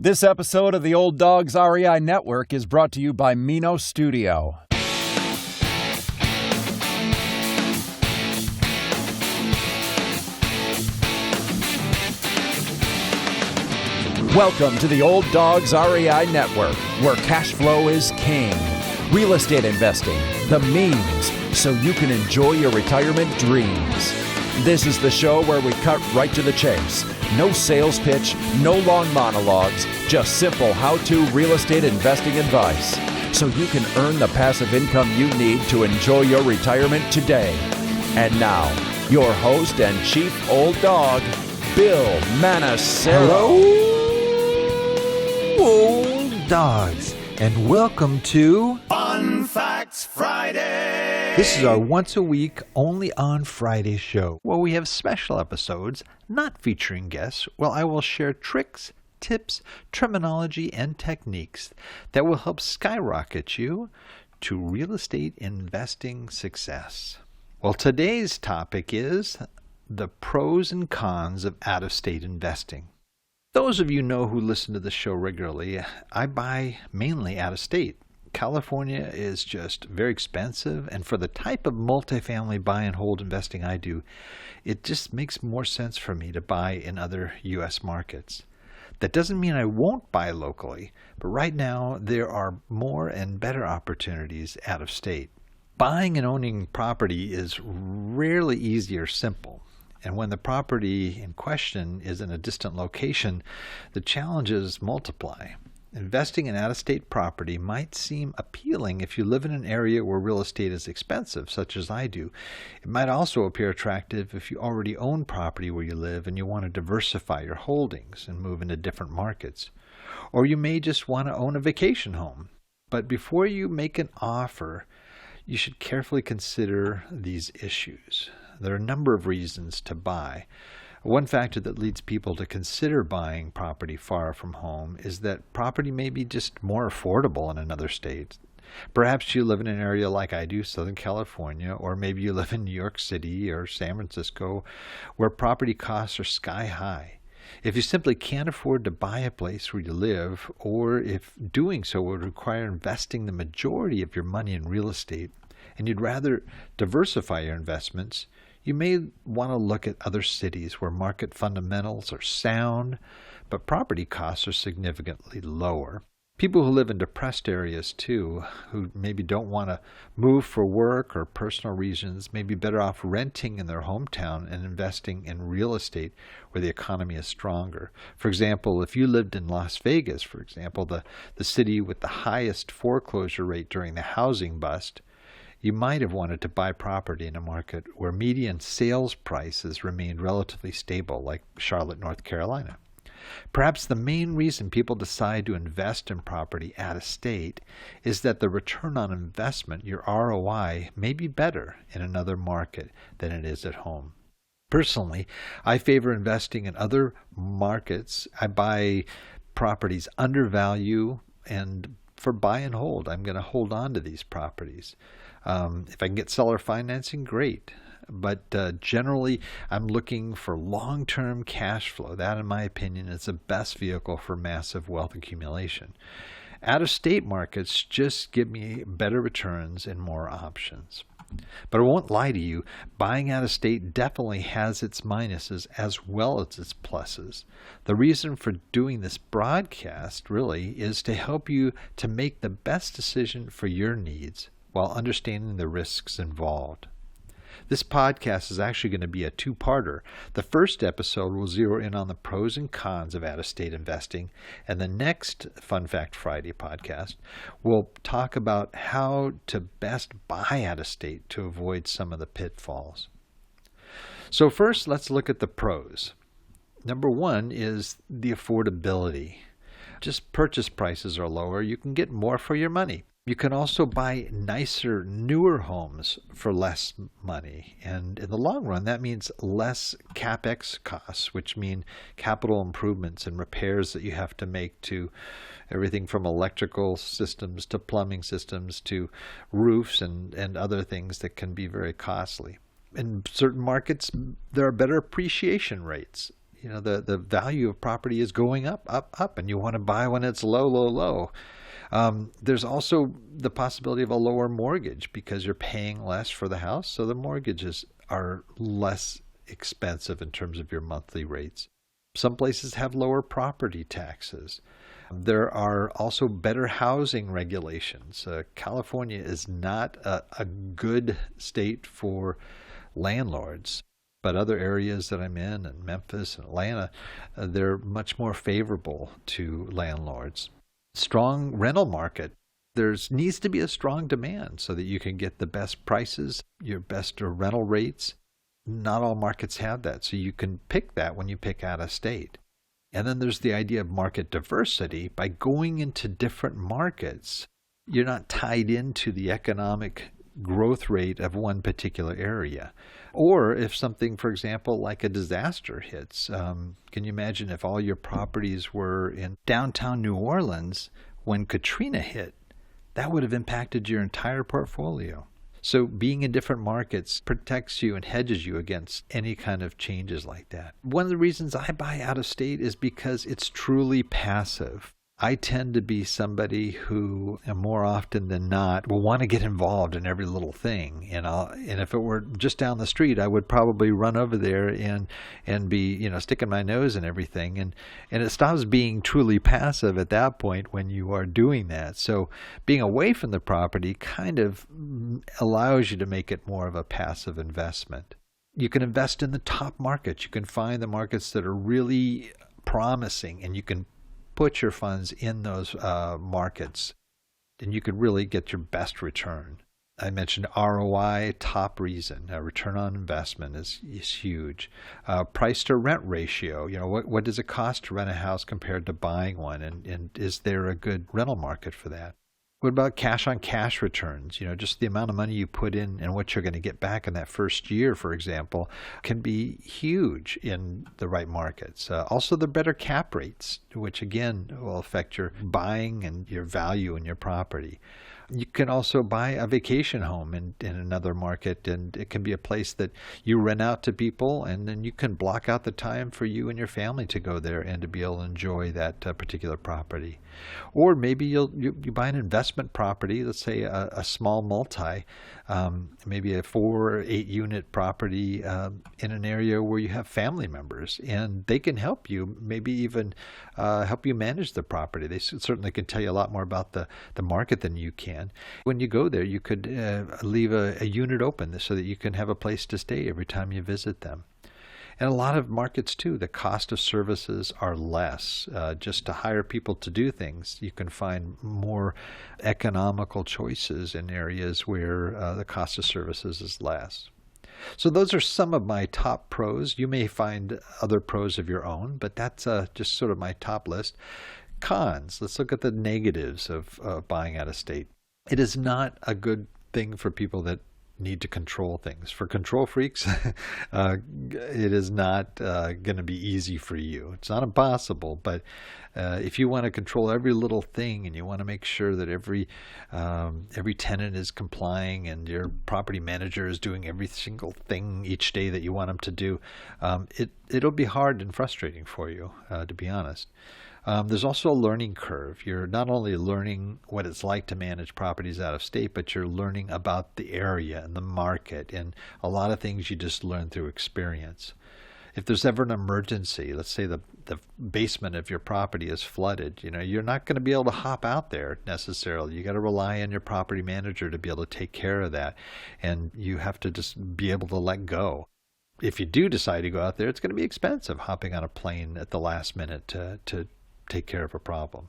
This episode of the Old Dogs REI Network is brought to you by Mino Studio. Welcome to the Old Dogs REI Network, where cash flow is king. Real estate investing, the means, so you can enjoy your retirement dreams. This is the show where we cut right to the chase. No sales pitch, no long monologues, just simple how-to real estate investing advice, so you can earn the passive income you need to enjoy your retirement today. And now, your host and chief old dog, Bill Manacero. Hello, old dogs, and welcome to Fun Facts Friday. This is our once-a-week, only on Friday show, where we have special episodes, not featuring guests, where I will share tricks, tips, terminology, and techniques that will help skyrocket you to real estate investing success. Well, today's topic is the pros and cons of out-of-state investing. Those of you know who listen to the show regularly, I buy mainly out-of-state. California is just very expensive, and for the type of multifamily buy and hold investing I do, it just makes more sense for me to buy in other U.S. markets. That doesn't mean I won't buy locally, but right now there are more and better opportunities out of state. Buying and owning property is rarely easy or simple, and when the property in question is in a distant location, the challenges multiply. Investing in out-of-state property might seem appealing if you live in an area where real estate is expensive, such as I do. It might also appear attractive if you already own property where you live and you want to diversify your holdings and move into different markets. Or you may just want to own a vacation home. But before you make an offer, you should carefully consider these issues. There are a number of reasons to buy. One factor that leads people to consider buying property far from home is that property may be just more affordable in another state. Perhaps you live in an area like I do, Southern California, or maybe you live in New York City or San Francisco, where property costs are sky high. If you simply can't afford to buy a place where you live, or if doing so would require investing the majority of your money in real estate, and you'd rather diversify your investments, you may want to look at other cities where market fundamentals are sound, but property costs are significantly lower. People who live in depressed areas, too, who maybe don't want to move for work or personal reasons, may be better off renting in their hometown and investing in real estate where the economy is stronger. For example, if you lived in Las Vegas, for example, the city with the highest foreclosure rate during the housing bust, you might have wanted to buy property in a market where median sales prices remained relatively stable, like Charlotte, North Carolina. Perhaps the main reason people decide to invest in property out of state is that the return on investment, your ROI, may be better in another market than it is at home. Personally, I favor investing in other markets. I buy properties under value, and for buy and hold, I'm going to hold on to these properties. If I can get seller financing, great. But generally, I'm looking for long-term cash flow. That, in my opinion, is the best vehicle for massive wealth accumulation. Out-of-state markets just give me better returns and more options. But I won't lie to you, buying out of state definitely has its minuses as well as its pluses. The reason for doing this broadcast really is to help you to make the best decision for your needs while understanding the risks involved. This podcast is actually going to be a two-parter. The first episode will zero in on the pros and cons of out-of-state investing, and the next Fun Fact Friday podcast will talk about how to best buy out-of-state to avoid some of the pitfalls. So first, let's look at the pros. Number one is the affordability. Just purchase prices are lower. You can get more for your money. You can also buy nicer, newer homes for less money. And in the long run, that means less CapEx costs, which mean capital improvements and repairs that you have to make to everything from electrical systems to plumbing systems to roofs and other things that can be very costly. In certain markets, there are better appreciation rates. the value of property is going up, up, and you want to buy when it's low, low, low. There's also the possibility of a lower mortgage because you're paying less for the house, so the mortgages are less expensive in terms of your monthly rates. Some places have lower property taxes. There are also better housing regulations. California is not a good state for landlords, but other areas that I'm in Memphis and Atlanta, they're much more favorable to landlords. Strong rental market. There needs to be a strong demand so that you can get the best prices, your best rental rates. Not all markets have that, so you can pick that when you pick out a state. And then there's the idea of market diversity. By going into different markets, you're not tied into the economic growth rate of one particular area. Or if something, for example, like a disaster hits, can you imagine if all your properties were in downtown New Orleans when Katrina hit? That would have impacted your entire portfolio. So being in different markets protects you and hedges you against any kind of changes like that. One of the reasons I buy out of state is because it's truly passive. I tend to be somebody who, more often than not, will want to get involved in every little thing. And if it were just down the street, I would probably run over there and be, sticking my nose in everything. And it stops being truly passive at that point when you are doing that. So being away from the property kind of allows you to make it more of a passive investment. You can invest in the top markets. You can find the markets that are really promising, and you can put your funds in those markets, and you could really get your best return. I mentioned ROI, top reason. Return on investment is huge. Price to rent ratio. What does it cost to rent a house compared to buying one, and is there a good rental market for that? What about cash on cash returns? Just the amount of money you put in and what you're going to get back in that first year, for example, can be huge in the right markets. Also, the better cap rates, which again will affect your buying and your value in your property. You can also buy a vacation home in another market, and it can be a place that you rent out to people, and then you can block out the time for you and your family to go there and to be able to enjoy that particular property. Or maybe you buy an investment property, let's say a small multi, maybe a 4 or 8 unit property in an area where you have family members, and they can help you, maybe even help you manage the property. They certainly can tell you a lot more about the market than you can. When you go there, you could leave a unit open so that you can have a place to stay every time you visit them. And a lot of markets, too, the cost of services are less. Just to hire people to do things, you can find more economical choices in areas where the cost of services is less. So those are some of my top pros. You may find other pros of your own, but that's just sort of my top list. Cons. Let's look at the negatives of buying out of state. It is not a good thing for people that need to control things. For control freaks, it is not going to be easy for you. It's not impossible, but if you want to control every little thing and you want to make sure that every tenant is complying and your property manager is doing every single thing each day that you want them to do, it'll be hard and frustrating for you, to be honest. There's also a learning curve. You're not only learning what it's like to manage properties out of state, but you're learning about the area and the market, and a lot of things you just learn through experience. If there's ever an emergency, let's say the basement of your property is flooded, you're not going to be able to hop out there necessarily. You got to rely on your property manager to be able to take care of that, and you have to just be able to let go. If you do decide to go out there, it's going to be expensive hopping on a plane at the last minute to take care of a problem.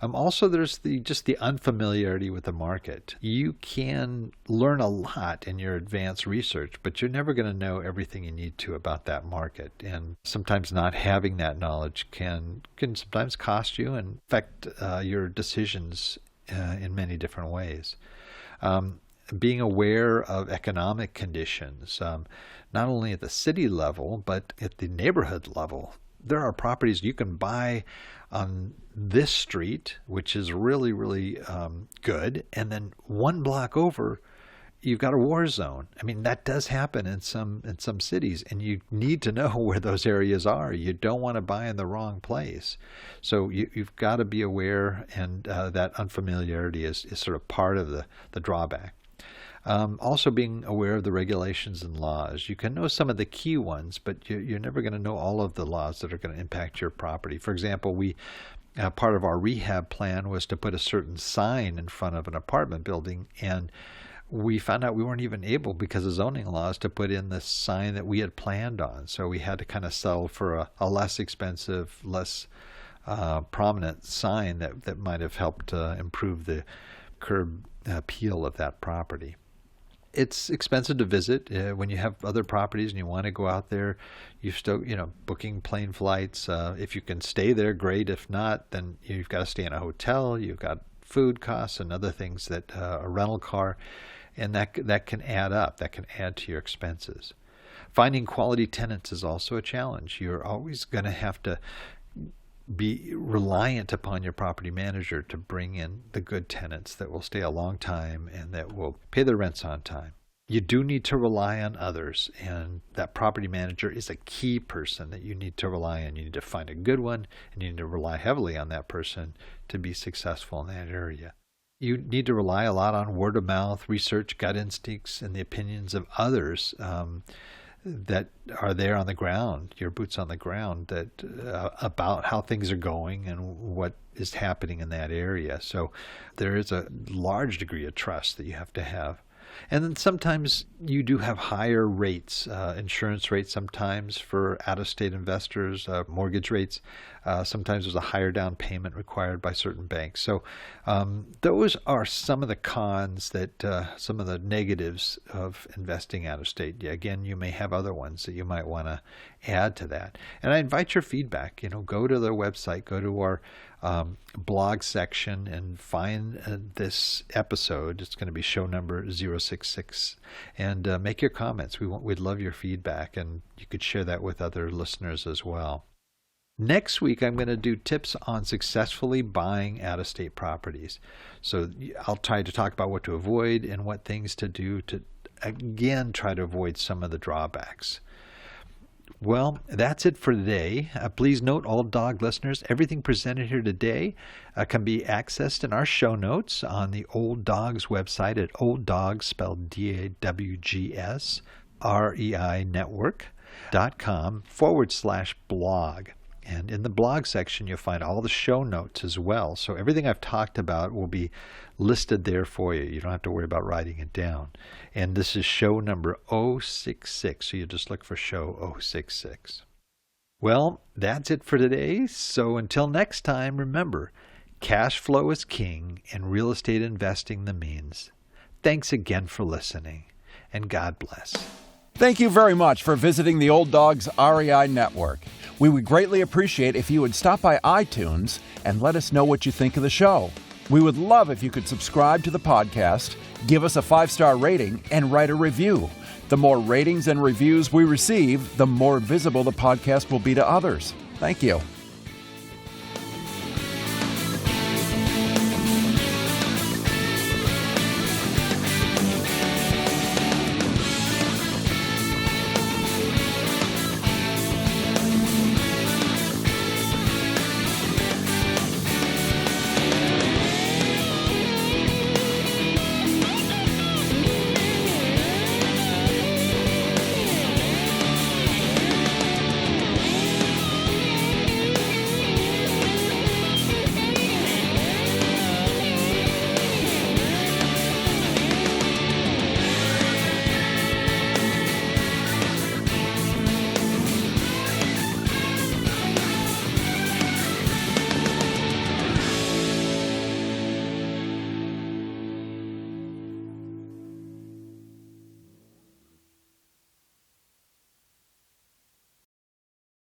Also, there's the unfamiliarity with the market. You can learn a lot in your advanced research, but you're never going to know everything you need to about that market. And sometimes not having that knowledge can sometimes cost you and affect your decisions in many different ways. Being aware of economic conditions, not only at the city level, but at the neighborhood level. There are properties you can buy on this street, which is really, really good. And then one block over, you've got a war zone. I mean, that does happen in some cities, and you need to know where those areas are. You don't want to buy in the wrong place. So you've got to be aware, and that unfamiliarity is sort of part of the drawback. Also being aware of the regulations and laws. You can know some of the key ones, but you're never going to know all of the laws that are going to impact your property. For example, part of our rehab plan was to put a certain sign in front of an apartment building, and we found out we weren't even able, because of zoning laws, to put in the sign that we had planned on. So we had to kind of settle for a less expensive, less prominent sign that might have helped improve the curb appeal of that property. It's expensive to visit. When you have other properties and you want to go out there, you still, booking plane flights. If you can stay there, great. If not, then you've got to stay in a hotel. You've got food costs and other things that a rental car, and that can add up. That can add to your expenses. Finding quality tenants is also a challenge. You're always going to have to be reliant upon your property manager to bring in the good tenants that will stay a long time and that will pay their rents on time. You do need to rely on others, and that property manager is a key person that you need to rely on. You need to find a good one, and you need to rely heavily on that person to be successful in that area. You need to rely a lot on word of mouth, research, gut instincts, and the opinions of others that are there on the ground, your boots on the ground, that about how things are going and what is happening in that area. So there is a large degree of trust that you have to have. And then sometimes you do have higher rates, insurance rates sometimes for out-of-state investors, mortgage rates. Sometimes there's a higher down payment required by certain banks. So those are some of the cons, some of the negatives of investing out-of-state. Again, you may have other ones that you might want to add to that. And I invite your feedback. Go to the website, go to our blog section and find this episode. It's going to be show number 066, and make your comments. We'd love your feedback, and you could share that with other listeners as well. Next week, I'm going to do tips on successfully buying out-of-state properties. So I'll try to talk about what to avoid and what things to do to, again, try to avoid some of the drawbacks. Well, that's it for today. Please note, Old Dog listeners, everything presented here today can be accessed in our show notes on the Old Dogs website at olddogs, spelled DAWGS, REI network.com/blog. And in the blog section, you'll find all the show notes as well. So everything I've talked about will be listed there for you. You don't have to worry about writing it down. And this is show number 066. So you just look for show 066. Well, that's it for today. So until next time, remember, cash flow is king and real estate investing the means. Thanks again for listening, and God bless. Thank you very much for visiting the Old Dogs REI Network. We would greatly appreciate if you would stop by iTunes and let us know what you think of the show. We would love if you could subscribe to the podcast, give us a 5-star rating, and write a review. The more ratings and reviews we receive, the more visible the podcast will be to others. Thank you.